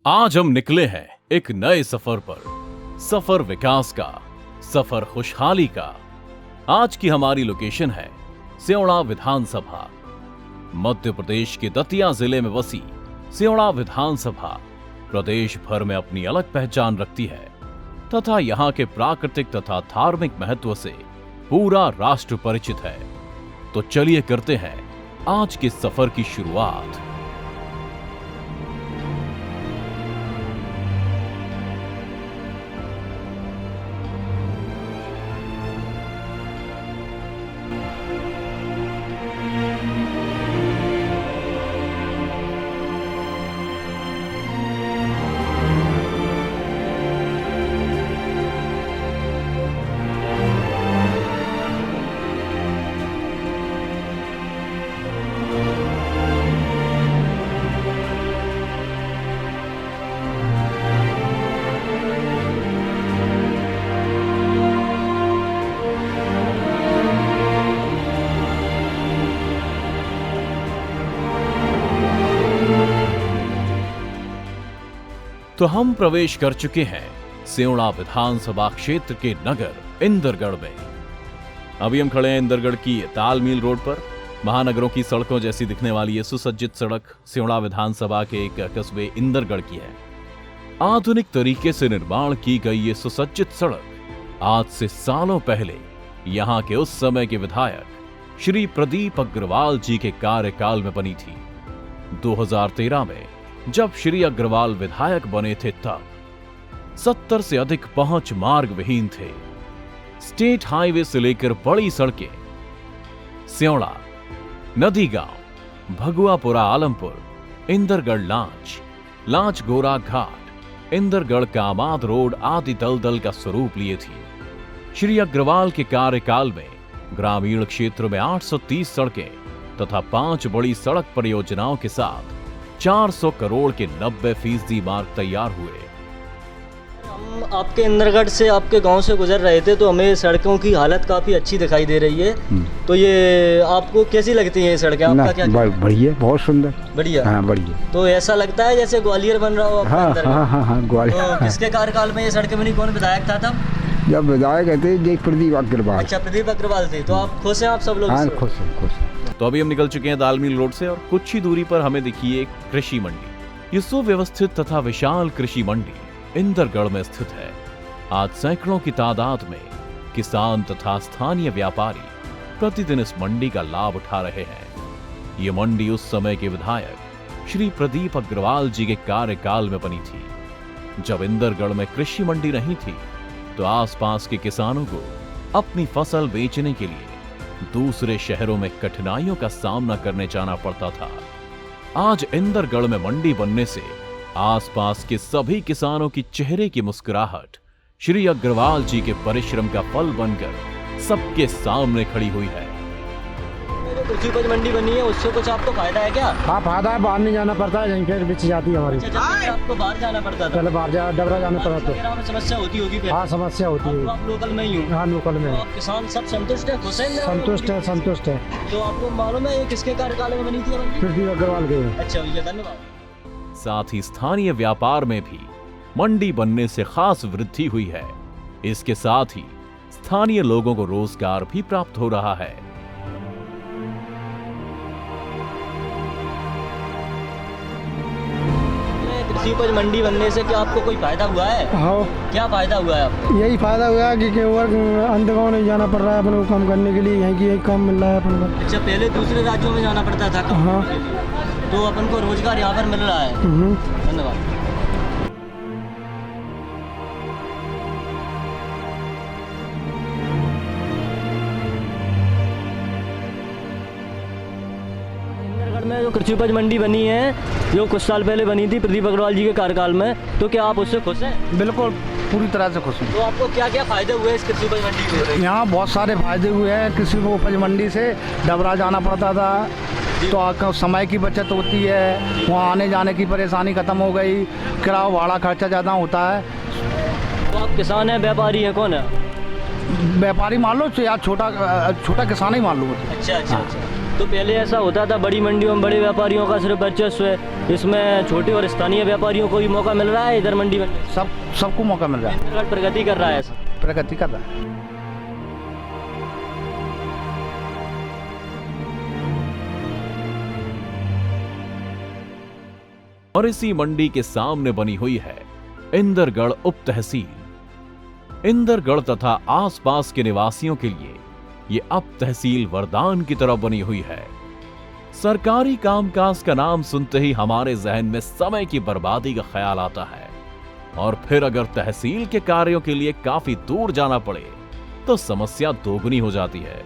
आज हम निकले हैं एक नए सफर पर, सफर विकास का, सफर खुशहाली का। आज की हमारी लोकेशन है सियोड़ा विधानसभा। मध्य प्रदेश के दतिया जिले में बसी सियोड़ा विधानसभा प्रदेश भर में अपनी अलग पहचान रखती है तथा यहाँ के प्राकृतिक तथा धार्मिक महत्व से पूरा राष्ट्र परिचित है। तो चलिए करते हैं आज के सफर की शुरुआत। तो हम प्रवेश कर चुके हैं सियोड़ा विधानसभा क्षेत्र के नगर इंदरगढ़ में। अभी हम खड़े हैं इंदरगढ़ की तालमील रोड पर। महानगरों की सड़कों जैसी दिखने वाली ये सुसज्जित सड़क सियोड़ा विधानसभा के एक कस्बे इंदरगढ़ की है। आधुनिक तरीके से निर्माण की गई ये सुसज्जित सड़क आज से सालों पहले यहाँ के उस समय के विधायक श्री प्रदीप अग्रवाल जी के कार्यकाल में बनी थी। 2013 में जब श्री अग्रवाल विधायक बने थे तब 70 से अधिक पहुंच मार्ग विहीन थे। स्टेट हाईवे से लेकर बड़ी सड़कें सियोड़ा, नदी गांव, भगुआपुरा आलमपुर, इंदरगढ़ लांच गोरा घाट, इंदरगढ़ कामाद रोड आदि दलदल का स्वरूप लिए थी। श्री अग्रवाल के कार्यकाल में ग्रामीण क्षेत्र में 830 सड़कें तथा 5 बड़ी सड़क परियोजनाओं के साथ 400 करोड़ के 90% मार्ग तैयार हुए। हम आपके इंदरगढ़ से आपके गांव से गुजर रहे थे तो हमें सड़कों की हालत काफी अच्छी दिखाई दे रही है। तो ये आपको कैसी लगती है ये सड़कें? आपका क्या बढ़िया, बहुत सुंदर, बढ़िया। हाँ, बढ़िया। तो ऐसा लगता है जैसे ग्वालियर बन रहा हो। हाँ, ग्वालियर। तो किसके कार्यकाल में ये सड़कें बनी? कौन विधायक था तब? जब विधायक थे प्रदीप अग्रवाल। अच्छा, प्रदीप अग्रवाल थे। तो आप खुश हैं? आप सब लोग? हाँ, खुश हैं। तो अभी हम निकल चुके हैं तालमील रोड से और कुछ ही दूरी पर हमें दिखी एक कृषि मंडी। ये सुव्यवस्थित तथा विशाल कृषि मंडी इंदरगढ़ में स्थित है। आज सैकड़ों की तादाद में किसान तथा स्थानीय व्यापारी प्रतिदिन इस मंडी का लाभ उठा रहे हैं। ये मंडी उस समय के विधायक श्री प्रदीप अग्रवाल जी के कार्यकाल में बनी थी। जब इंदरगढ़ में कृषि मंडी नहीं थी तो आसपास के किसानों को अपनी फसल बेचने के लिए दूसरे शहरों में कठिनाइयों का सामना करने जाना पड़ता था। आज इंदरगढ़ में मंडी बनने से आसपास के सभी किसानों की चेहरे की मुस्कुराहट श्री अग्रवाल जी के परिश्रम का फल बनकर सबके सामने खड़ी हुई है। कृषि उपज मंडी बनी है, उससे कुछ आपको फायदा है क्या? हाँ, फायदा है। बाहर नहीं जाना पड़ता है, यहीं पे बेची जाती है हमारी। आपको बाहर जाना पड़ता था? पहले बाहर डबरा जाना पड़ता था। समस्या होती होगी? हाँ, समस्या होती है। आप लोकल में ही हो? हाँ, लोकल में। तो किसान सब संतुष्ट है, खुश है? संतुष्ट है। तो आपको मालूम है ये किसके कार्यकाल में बनी थी? प्रदीप अग्रवाल के। अच्छा भैया, धन्यवाद। साथ ही स्थानीय व्यापार में भी मंडी बनने से खास वृद्धि हुई है। इसके साथ ही स्थानीय लोगों को रोजगार भी प्राप्त हो रहा है। कृषि उपज मंडी बनने से क्या आपको कोई फायदा हुआ है? हाँ। क्या फायदा हुआ है आपको? यही फायदा हुआ है कि अंदरगांव नहीं जाना पड़ रहा है अपने को काम करने के लिए, यही काम मिल रहा है अपन को। अच्छा, पहले दूसरे राज्यों में जाना पड़ता था काम हाँ। करने के लिए। तो अपन को रोजगार यहाँ पर मिल रहा है। धन्यवाद। में जो कृषि उपज मंडी बनी है, जो कुछ साल पहले बनी थी प्रदीप अग्रवाल जी के कार्यकाल में, तो क्या आप उससे खुश हैं? बिल्कुल, पूरी तरह से खुश हूँ। तो आपको क्या क्या फायदे हुए इस कृषि उपज मंडी में? यहाँ बहुत सारे फायदे हुए हैं। कृषि उपज मंडी से डबरा जाना पड़ता था तो आपका समय की बचत होती है, वहाँ आने जाने की परेशानी खत्म हो गई, किराया भाड़ा खर्चा ज़्यादा होता है। तो आप किसान हैं, व्यापारी हैं, कौन है? व्यापारी मान लो या छोटा किसान ही मान लो। अच्छा अच्छा अच्छा। तो पहले ऐसा होता था बड़ी मंडियों में बड़े व्यापारियों का सिर्फ वर्चस्व है, इसमें छोटे और स्थानीय व्यापारियों को भी मौका मिल रहा है इधर मंडी में? सबको मौका मिल रहा है। इंदरगढ़ प्रगति कर रहा है ऐसा? प्रगति कर रहा है। और इसी मंडी के सामने बनी हुई है इंदरगढ़ उप तहसील। इंदरगढ़ तथा आसपास के निवासियों के लिए ये अब तहसील वरदान की तरह बनी हुई है। सरकारी कामकाज का नाम सुनते ही हमारे जहन में समय की बर्बादी का ख्याल आता है, और फिर अगर तहसील के कार्यों के लिए काफी दूर जाना पड़े तो समस्या दोगुनी हो जाती है।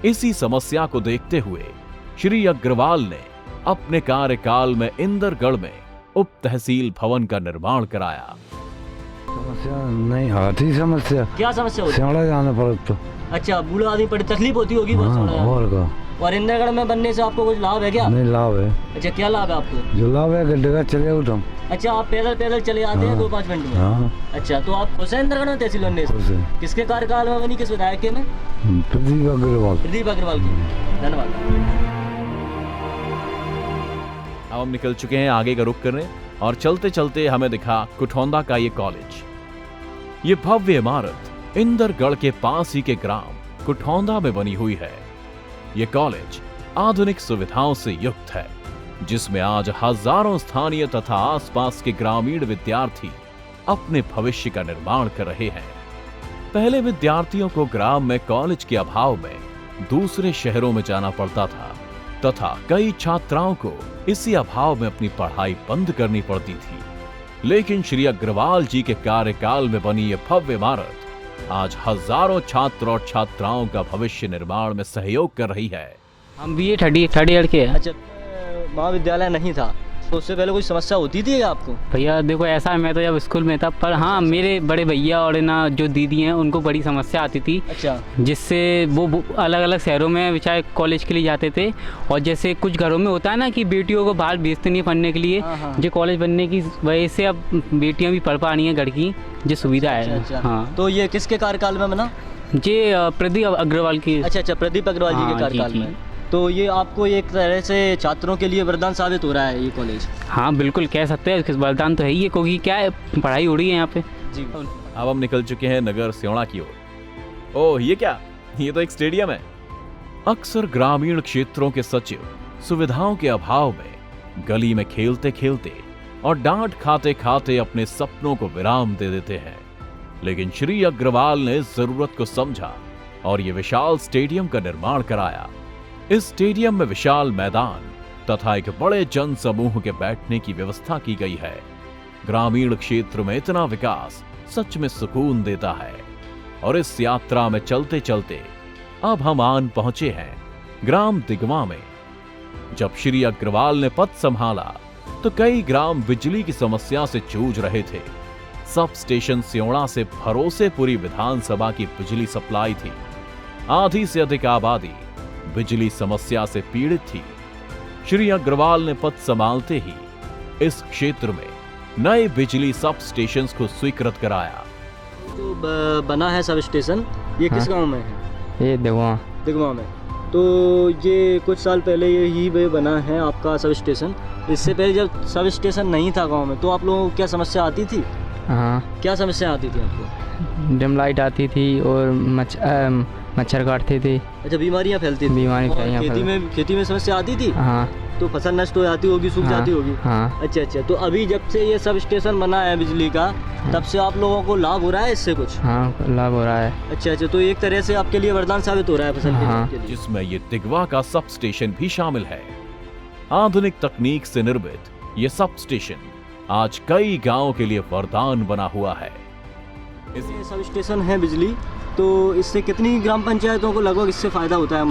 इसी समस्या को देखते हुए श्री अग्रवाल ने अपने कार्यकाल में इंदरगढ़ में उप तहसील भवन का निर्माण कराया। समस्या नहीं आती। समस्या क्या समस्या होती? सियाड़ा जाना पड़ता तो। अच्छा, बूढ़ा आदमी बड़ी तकलीफ होती होगी बहुत हाँ, और का। और इंदरगढ़ में बनने से आपको कुछ लाभ है क्या? नहीं लाभ है। अच्छा, क्या लाभ है आपको? जो लाभ है गड्ढे का चले उठम। अच्छा, आप पैदल चले आते हैं 2-5 मिनट में? हाँ। अच्छा, तो आप खुश हैं इंदरगढ़ में तहसील बनने से? किसके कार्यकाल में बनी, किस विधायक के में? प्रदीप अग्रवाल। प्रदीप अग्रवाल की। धन्यवाद। अब हम निकल चुके हैं आगे का रुख करने, और चलते चलते हमें दिखा कुठौंदा का ये कॉलेज। ये भव्य इमारत इंदरगढ़ के पास ही के ग्राम कुठौंदा में बनी हुई है। ये कॉलेज आधुनिक सुविधाओं से युक्त है, जिसमें आज हजारों स्थानीय तथा आसपास के ग्रामीण विद्यार्थी अपने भविष्य का निर्माण कर रहे हैं। पहले विद्यार्थियों को ग्राम में कॉलेज के अभाव में दूसरे शहरों में जाना पड़ता था, तथा कई छात्राओं को इसी अभाव में अपनी पढ़ाई बंद करनी पड़ती थी। लेकिन श्री अग्रवाल जी के कार्यकाल में बनी यह भव्य इमारत आज हजारों छात्र और छात्राओं का भविष्य निर्माण में सहयोग कर रही है। हम भी थर्ड ईयर के हैं। अच्छा, महाविद्यालय नहीं था तो उससे पहले कोई समस्या होती थी क्या आपको? भैया देखो ऐसा है, मैं तो जब स्कूल में था, पर हाँ मेरे बड़े भैया और ना जो दीदी हैं उनको बड़ी समस्या आती थी। अच्छा। जिससे वो अलग अलग शहरों में चाहे कॉलेज के लिए जाते थे, और जैसे कुछ घरों में होता है ना कि बेटियों को बाहर भेजते नहीं पढ़ने के लिए, जो कॉलेज बनने की वजह से अब बेटियाँ भी पढ़ पा रही हैं, घर की जो सुविधा है। अच्छा। हाँ, तो ये किसके कार्यकाल में बना? ये प्रदीप अग्रवाल की। अच्छा, प्रदीप अग्रवाल जी के कार्यकाल में। तो ये आपको एक तरह से छात्रों के लिए वरदान साबित हो रहा है ये कॉलेज? हाँ बिल्कुल कह सकते हैं, वरदान तो है ही, क्योंकि क्या है पढ़ाई हो रही है यहाँ पे जी। अब हम निकल चुके हैं नगर स्योड़ा की ओर। ओह, ये क्या? ये तो एक स्टेडियम है। अक्सर ग्रामीण क्षेत्रों के सचिव सुविधाओं के अभाव में गली में खेलते खेलते और डांट खाते खाते अपने सपनों को विराम दे देते हैं, लेकिन श्री अग्रवाल ने जरूरत को समझा और ये विशाल स्टेडियम का निर्माण कराया। इस स्टेडियम में विशाल मैदान तथा एक बड़े जन समूह के बैठने की व्यवस्था की गई है। ग्रामीण क्षेत्र में इतना विकास सच में सुकून देता है। और इस यात्रा में चलते चलते अब हम आन पहुंचे हैं ग्राम दिगवा में। जब श्री अग्रवाल ने पद संभाला तो कई ग्राम बिजली की समस्या से जूझ रहे थे। सब स्टेशन स्योड़ा से भरोसेपुरी विधानसभा की बिजली सप्लाई थी। आधी से अधिक आबादी बिजली समस्या से पीड़ित थी। श्री अग्रवाल ने पद संभालते ही इस क्षेत्र में नए बिजली सब स्टेशन को स्वीकृत कराया। जो बना है सब स्टेशन, ये किस गांव में है? ये दिगवा में। तो ये कुछ साल पहले यही बना है आपका सब स्टेशन। इससे पहले जब सब स्टेशन नहीं था गांव में तो आप लोगों को क्या समस्या आती थी? हाँ, क्या समस्या आती थी आपको? डिम लाइट आती थी और मच्छर काटते थे। अच्छा, बीमारियां फैलती थी। खेती में समस्या आती थी। हाँ, तो फसल नष्ट हो जाती होगी, सूख जाती होगी। हाँ। अच्छा, तो अभी जब से ये सब स्टेशन बना है बिजली का, तब से आप लोगों को लाभ हो रहा है इससे कुछ? हाँ, लाभ हो रहा है। अच्छा, तो एक तरह से आपके लिए वरदान साबित हो रहा है फसल के लिए। जिसमें ये दिगवा का सब स्टेशन भी शामिल है। आधुनिक तकनीक से निर्मित ये सब स्टेशन आज कई गांवों के लिए वरदान बना हुआ है। ये सब स्टेशन है बिजली, तो इससे कितनी ग्राम पंचायतों को लगभग इससे फायदा होता है?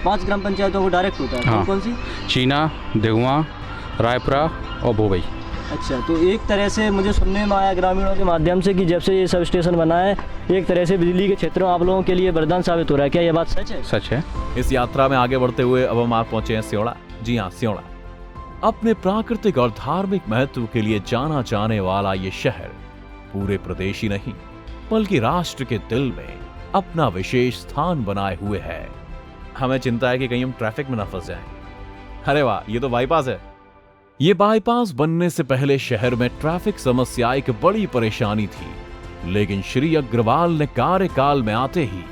5 ग्राम पंचायतों को डायरेक्ट होता है। हाँ। कौन सी? चीना, दिगवा, रायपुरा और बोबई। अच्छा, तो एक तरह से मुझे सुनने में आया ग्रामीणों के माध्यम से कि जब से ये सब स्टेशन बना है, एक तरह से बिजली के क्षेत्र में आप लोगों के लिए वरदान साबित हो रहा है। क्या ये बात सच है? सच है। इस यात्रा में आगे बढ़ते हुए अब हम आप पहुंचे हैं स्योड़ा। जी हाँ, स्योड़ा अपने प्राकृतिक और धार्मिक महत्व के लिए जाना जाने वाला ये शहर पूरे प्रदेश ही नहीं बल्कि राष्ट्र के दिल में अपना विशेष स्थान बनाए हुए है। हमें चिंता है कि कहीं हम ट्रैफिक में ना फंस जाएं। अरे वाह, ये तो बाईपास है। ये बाईपास बनने से पहले शहर में ट्रैफिक समस्या एक बड़ी परेशानी थी, लेकिन श्री अग्रवाल ने कार्यकाल में आते ही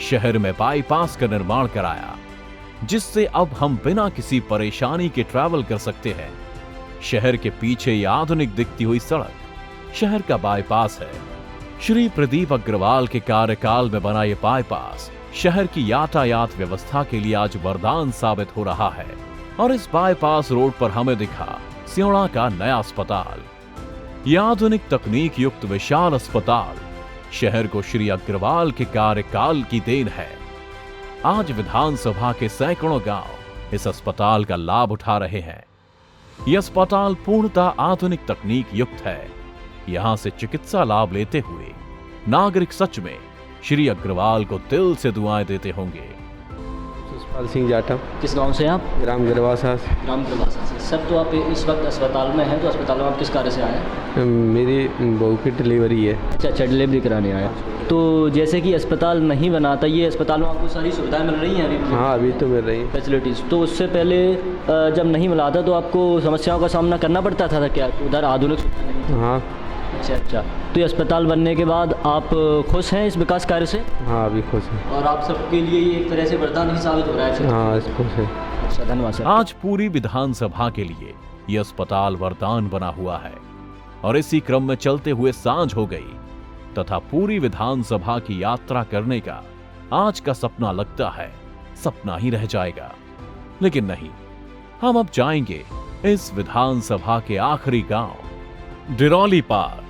शहर में बाईपास का निर्माण कराया, जिससे अब हम बिना किसी परेशानी के ट्रैवल कर सकते हैं। शहर के पीछे ये आधुनिक दिखती हुई सड़क शहर का बाईपास है। श्री प्रदीप अग्रवाल के कार्यकाल में बना ये बाईपास शहर की यातायात व्यवस्था के लिए आज वरदान साबित हो रहा है। और इस बाईपास रोड पर हमें दिखा सियोड़ा का नया अस्पताल। यह आधुनिक तकनीक युक्त विशाल अस्पताल शहर को श्री अग्रवाल के कार्यकाल की देन है। आज विधानसभा के सैकड़ों गांव इस अस्पताल का लाभ उठा रहे हैं। यह अस्पताल पूर्णतः आधुनिक तकनीक युक्त है। यहां से चिकित्सा लाभ लेते हुए नागरिक सच में श्री अग्रवाल को दिल से दुआएं देते होंगे। सुषपाल सिंह जाटव। किस गांव से हैं आप? ग्राम गिरवासा। ग्राम गिरवासा से। सर, तो आप इस वक्त अस्पताल में हैं, तो अस्पताल में आप किस कार्य से आए हैं? मेरी बहू की डिलीवरी है। अच्छा, डिलीवरी कराने आए। तो जैसे कि अस्पताल नहीं बनाता, ये अस्पताल में आपको सारी सुविधाएं मिल रही हैं अभी? हाँ, अभी तो मिल रही हैं फैसिलिटीज़। तो उससे पहले जब नहीं मिला था तो आपको समस्याओं का सामना करना पड़ता था क्या? उधर आधुनिक सुविधा नहीं थी? हाँ। अच्छा। तो ये अस्पताल बनने के बाद आप खुश हैं इस विकास कार्य से? हाँ, अभी खुश है। और आप सबके लिए ये एक तरह से वरदान ही साबित हो रहा है? हाँ, खुश है। अच्छा, धन्यवाद सर। आज पूरी विधानसभा के लिए यह अस्पताल वरदान बना हुआ है और इसी क्रम में चलते हुए सांझ हो गई तथा पूरी विधानसभा की यात्रा करने का आज का सपना लगता है सपना ही रह जाएगा। लेकिन नहीं, हम अब जाएंगे इस विधानसभा के आखिरी गांव डिरौली पार।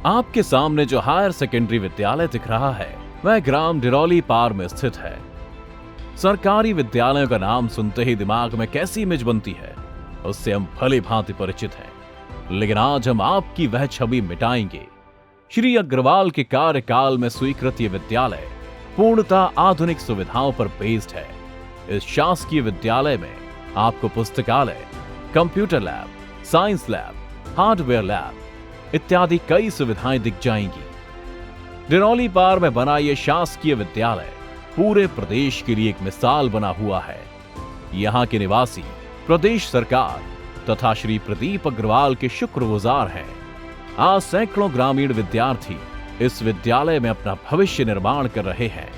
आपके सामने जो हायर सेकेंडरी विद्यालय दिख रहा है वह ग्राम डिरौली पार में स्थित है। सरकारी विद्यालयों का नाम सुनते ही दिमाग में कैसी इमेज बनती है उससे हम भली भांति परिचित हैं, लेकिन आज हम आपकी वह छवि मिटाएंगे। श्री अग्रवाल के कार्यकाल में स्वीकृत ये विद्यालय पूर्णतः आधुनिक सुविधाओं पर बेस्ड है। इस शासकीय विद्यालय में आपको पुस्तकालय, computer lab, science lab, hardware lab इत्यादि कई सुविधाएं दिख जाएंगी। डिरौली पार में बना यह शासकीय विद्यालय पूरे प्रदेश के लिए एक मिसाल बना हुआ है। यहाँ के निवासी प्रदेश सरकार तथा श्री प्रदीप अग्रवाल के शुक्रगुजार हैं। आज सैकड़ों ग्रामीण विद्यार्थी इस विद्यालय में अपना भविष्य निर्माण कर रहे हैं।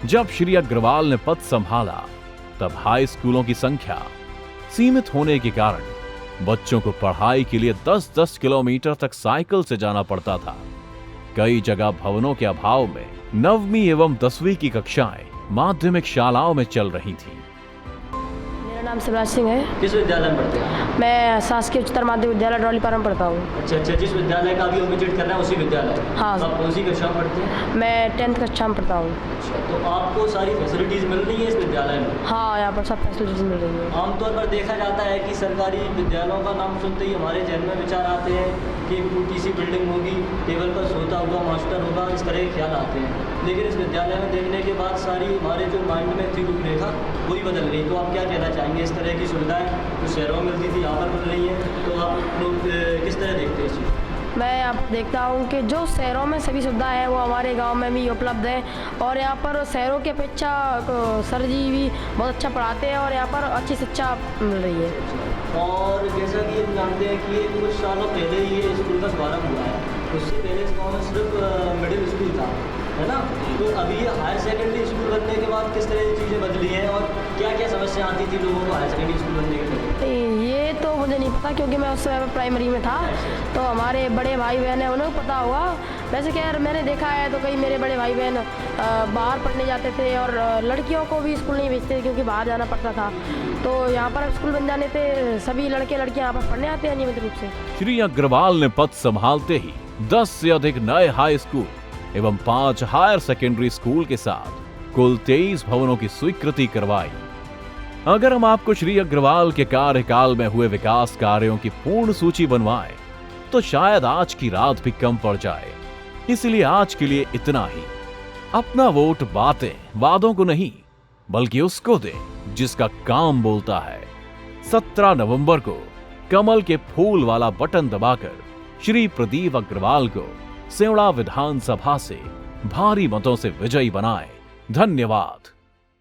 जब श्री अग्रवाल ने पद संभाला तब हाई स्कूलों की संख्या सीमित होने के कारण बच्चों को पढ़ाई के लिए 10-10 किलोमीटर तक साइकिल से जाना पड़ता था। कई जगह भवनों के अभाव में 9वीं एवं 10वीं की कक्षाएं माध्यमिक शालाओं में चल रही थी। मेरा नाम शिवराज सिंह है। किस विद्यालय में पढ़ते हैं? मैं शासकीय उच्चतर माध्यमिक विद्यालय डिरौली पार में पढ़ता हूँ। अच्छा, जिस विद्यालय का अभी हम विजिट कर रहे हैं उसी विद्यालय? हाँ। तो आप कौन सी कक्षा में पढ़ते हैं? मैं 10th कक्षा में पढ़ता हूँ। अच्छा, तो आपको सारी फैसिलिटीज मिल रही है इस विद्यालय में? हाँ, यहाँ पर सब फैसिलिटीज मिल रही है। आमतौर पर देखा जाता है कि सरकारी विद्यालयों का नाम सुनते ही हमारे जहन में विचार आते हैं कि टूटी सी बिल्डिंग होगी, टेबल पर सोता हुआ मास्टर होगा, इस तरह के ख्याल आते हैं। लेकिन इस विद्यालय में देखने के बाद सारी हमारे जो माइंड में थी रूपरेखा वही बदल गई। तो आप क्या कहना चाहेंगे? इस तरह की सुविधाएं जो शहरों में मिलती थी यहाँ पर मिल रही है, तो आप लोग किस तरह देखते हैं इस चीज़? मैं यहाँ देखता हूँ कि जो शहरों में सभी सुविधाएं हैं वो हमारे गांव में भी उपलब्ध है। और यहाँ पर शहरों की अपेक्षा सर जी भी बहुत अच्छा पढ़ाते हैं और यहाँ पर अच्छी शिक्षा मिल रही है। और जैसा कि हम जानते हैं कि कुछ सालों पहले ही ये स्कूल का शुभारंभ हुआ है। उससे पहले इस गाँव में सिर्फ मिडिल स्कूल था, है ना? तो अभी ये हायर सेकेंडरी स्कूल बनने के बाद किस तरह की चीज़ें बदली हैं और क्या क्या समस्या आती थी लोगों को हायर सेकेंडरी स्कूल बनने के पहले? ये तो मुझे नहीं पता क्योंकि मैं उस समय प्राइमरी में था। तो हमारे बड़े भाई बहन हैं, उन्हें पता होगा। वैसे खैर मैंने देखा है तो कई मेरे बड़े भाई बहन बाहर पढ़ने जाते थे और लड़कियों को भी स्कूल नहीं भेजते थे क्योंकि बाहर जाना पड़ता था। तो यहाँ पर अब स्कूल बन जाने से सभी लड़के लड़कियाँ यहाँ पर पढ़ने आते हैं नियमित रूप से। श्री अग्रवाल ने पद संभालते ही 10 से अधिक नए हाई स्कूल एवं 5 हायर सेकेंडरी स्कूल के साथ कुल 23 भवनों की स्वीकृति करवाई। अगर हम आपको श्री अग्रवाल के कार्यकाल में हुए विकास कार्यों की पूर्ण सूची बनवाएं तो शायद आज की रात भी कम पड़ जाए। इसलिए आज के लिए इतना ही। अपना वोट बातें वादों को नहीं बल्कि उसको दें जिसका काम बोलता है। 17 नवंबर को कमल के फूल वाला बटन दबाकर श्री प्रदीप अग्रवाल को सियोड़ा विधानसभा से भारी मतों से विजयी बनाएं। धन्यवाद।